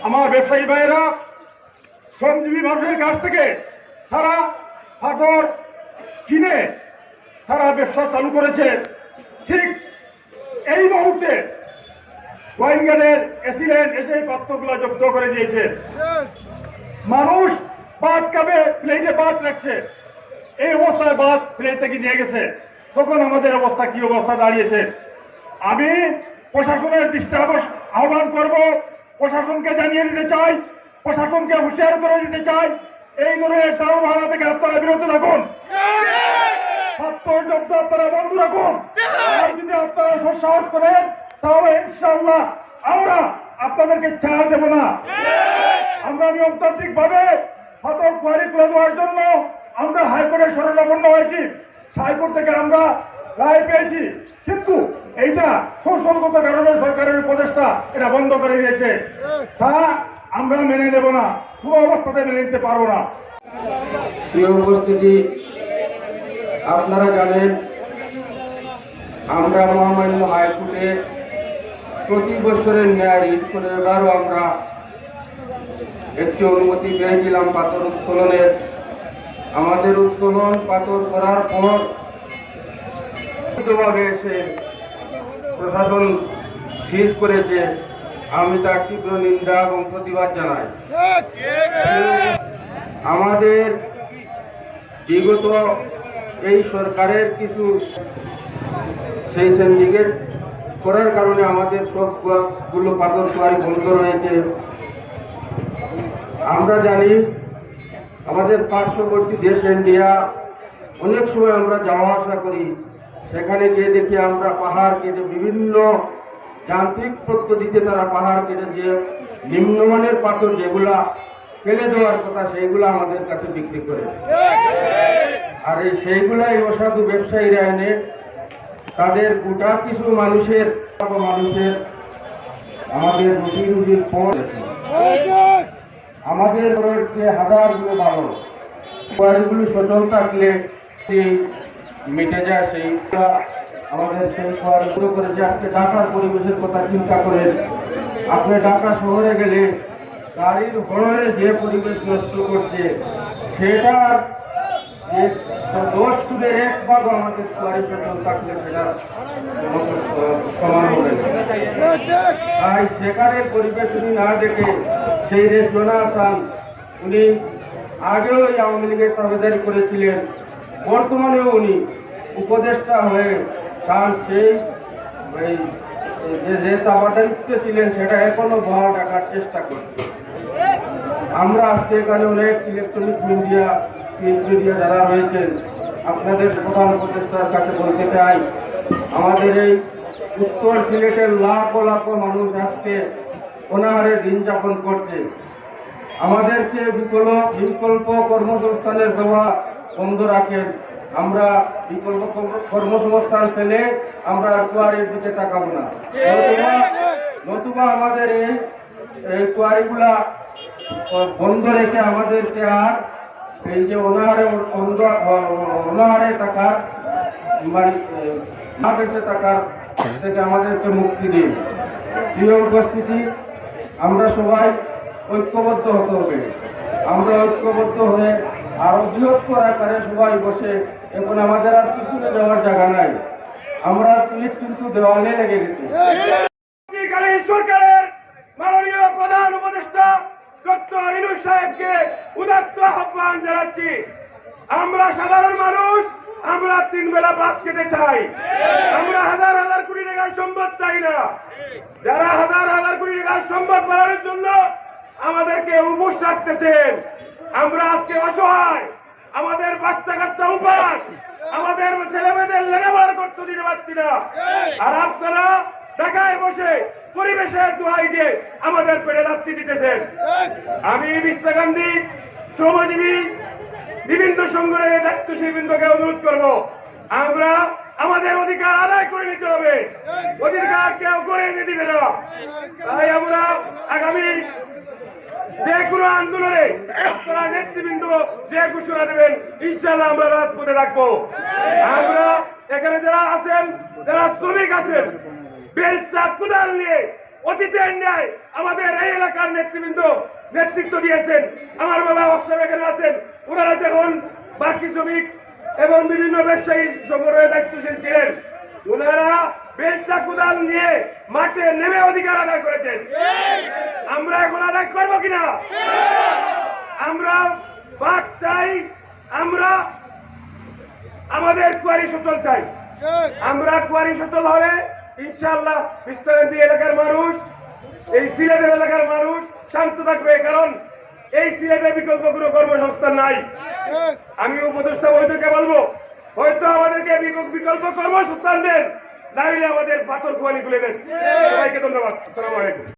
আমার ব্যবসায়ী ভাইয়েরা শ্রমজীবী মানুষের কাছ থেকে তারা পাথর কিনে তারা ব্যবসা চালু করেছে। ঠিক এই মুহূর্তে গোয়েন্দাদের এসিলেন্ট এসে পাত্রগুলো জব্দ করে দিয়েছে। মানুষ ভাত খাবে, প্লেটে ভাত রাখছে, এই অবস্থায় ভাত প্লেট থেকে নিয়ে গেছে। তখন আমাদের অবস্থা কি অবস্থা দাঁড়িয়েছে। আমি প্রশাসনের দৃষ্টি আহ্বান করব, প্রশাসনকে জানিয়ে দিতে চাই, প্রশাসনকে হুঁশিয়ার করে দিতে চাই, এই ধরনের টাউন হারা থেকে আপনারা বিরত রাখুন, ছাত্র জব্দ আপনারা বন্ধ রাখুন। আর যদি আপনারা সাহস করেন তাহলে ইনশাআল্লাহ আমরা আপনাদেরকে ছাড় দেব না। আমরা নিয়মতান্ত্রিক ভাবে ফাটল কোয়ারি তুলে দেওয়ার জন্য আমরা হাইকোর্টের শরণাপন্ন হয়েছি। হাইকোর্ট থেকে আমরা রায় পেয়েছি, কিন্তু এইটা কৌশলগত কারণে সরকারের উপদেষ্টা এটা বন্ধ করে দিয়েছে। তা আমরা মেনে নেব না, কোনো অবস্থাতে মেনে নিতে পারবো না। প্রিয় উপস্থিতি, আপনারা জানেন আমরা মহামান্য হাইকোর্টে প্রতি বছরের ন্যায় রিট করে এবারও আমরা একটি অনুমতি পেয়েছিলাম পাথর উত্তোলনের। আমাদের উত্তোলন পাথর করার পর ভাবে এসে প্রশাসন সিজ করেছে। আমি তার তীব্র নিন্দা এবং প্রতিবাদ জানাই। আমাদের বিগত এই সরকারের কিছু সেই সিন্ডিকেট করার কারণে আমাদের সবগুলো পাথর কোয়ারি বন্ধ রয়েছে। আমরা জানি আমাদের পার্শ্ববর্তী দেশ ইন্ডিয়া, অনেক সময় আমরা যাওয়া আসা করি, সেখানে গিয়ে দেখি আমরা পাহাড় কেটে বিভিন্ন যান্ত্রিক পদ্ধতিতে তারা পাহাড় কেটে যে নিম্নমানের পাথর যেগুলা ফেলে দেওয়ার কথা সেইগুলো আমাদের কাছে বিক্রি করে। আর সেইগুলাই অসাধু ব্যবসায়ীরা এনে তাদের গোটা কিছু মানুষের আমাদের রুজির পর আমাদের যে হাজারগুলো ভালো কয়েকগুলো সচল থাকলে সেই মিটে যায়। সেইগুলা আমাদের সেই শুরু করেছে। আজকে ঢাকার পরিবেশের কথা চিন্তা করেন, আপনি ঢাকা শহরে গেলে গাড়ির হরণে যে পরিবেশ নষ্ট করছে সেটার 10 1 ভাগ আমাদের কোয়ারি সচল থাকলে সেটা সমান হবে। তাই সেখানে পরিবেশ উনি না দেখে সেই রেজনা আসান উনি আগেও এই আওয়ামী লীগের তাবেদারি করেছিলেন, বর্তমানেও উনি উপদেষ্টা হয়ে তার সেই যে তাবাদারিত্ব ছিলেন সেটা এখনো বহাল রাখার চেষ্টা করছে। আমরা আজকে এখানে অনেক ইলেকট্রনিক মিডিয়া যারা রয়েছেন, আপনাদের প্রধান উপদেষ্টার কাছে বলতে চাই, আমাদের এই উত্তর সিলেটের লাখো লাখো মানুষ আজকে অনাহারে দিন যাপন করছে। আমাদেরকে বিকল্প কর্মসংস্থানের দেওয়া বন্ধ রাখেন। আমরা বিকল্প কর্মসংস্থান পেলে আমরা কোয়ারির দিকে তাকাবো না। নতুবা আমাদের এই কোয়ারিগুলা বন্ধ রেখে আমাদেরকে আর এই যে অনাহারে টাকার না বেঁচে টাকার থেকে আমাদেরকে মুক্তি দিন। প্রিয় উপস্থিতি, আমরা সবাই ঐক্যবদ্ধ হতে হবে। আমরা ঐক্যবদ্ধ হয়ে আরো বৃহত্তর আকারে সবাই বসে, এখন আমাদের আর পিছনে যাওয়ার জায়গা নাই, আমরা পুলিশ কিন্তু দেওয়ালে লেগে গেছি। সরকারের মাননীয় প্রধান উপদেষ্টা ডক্টর ইউনূস সাহেবকে উদাত্ত আহ্বান জানাচ্ছি, আমরা সাধারণ মানুষ, আমরা 3 বেলা ভাত খেতে চাই। আমরা হাজার হাজার কোটি টাকার সম্পদ চাই না। যারা হাজার হাজার কোটি টাকার সম্পদ বাড়ানোর জন্য আমাদেরকে উপোস রাখতেছেন, আমরা আজকে অসহায়, আমাদের বাচ্চা কাচ্চা উপাস, আমাদের ছেলে মেয়েদের লেখাপড়া করতে দিতে পারছি না। আর আপনারা ঢাকায় বসে পরিবেশের দোহাই দিয়ে আমাদের পেটে লাথি দিতেছেন। আমি বিস্তা গান্ধী শ্রমজীবী বিভিন্ন সংগঠনের দায়িত্বশীল বৃন্দকে অনুরোধ করব, আমরা আমাদের অধিকার আদায় করে নিতে হবে। অধিকার কেউ করে এনে দিবে না। তাই আমরা আগামী যে কোনো আন্দোলনে আপনারা নেতৃবৃন্দ যে ঘোষণা দেবেন, ইনশাআল্লাহ আমরা রাজপথে রাখবো। আমরা এখানে যারা আছেন, যারা শ্রমিক আছেন, বেলচা কোদাল নিয়ে অতীতের ন্যায় আমাদের এই এলাকার নেতৃবৃন্দ নেতৃত্ব দিয়েছেন। আমার বাবা অক্সর এখানে আছেন, ওনারা যখন বাকি শ্রমিক এবং বিভিন্ন ব্যবসায়ী সংগ্রহের দায়িত্বশীল ছিলেন, ওনারা বেলচা কুদাল নিয়ে মাঠে নেমে অধিকার আদায় করেছেন। আমরা এখন আদায় করবো কিনা? আমরা বাদ চাই, আমরা আমাদের কুয়ারি সচল চাই। আমরা কুয়ারি সচল হলে ইনশাআল্লাহ বিস্তারিত এলাকার মানুষ, এই সিলেটের এলাকার মানুষ শান্ত থাকবে, কারণ এই সিলেটে বিকল্প কোনো কর্মসংস্থান নাই। আমি উপদেষ্টা বৈঠকে বলবো, হয়তো আমাদেরকে বিকল্প কর্মসংস্থান দেন, নাইলে আমাদের পাথর কুয়ারি খুলে দেন। সবাইকে ধন্যবাদ। আসসালামু আলাইকুম।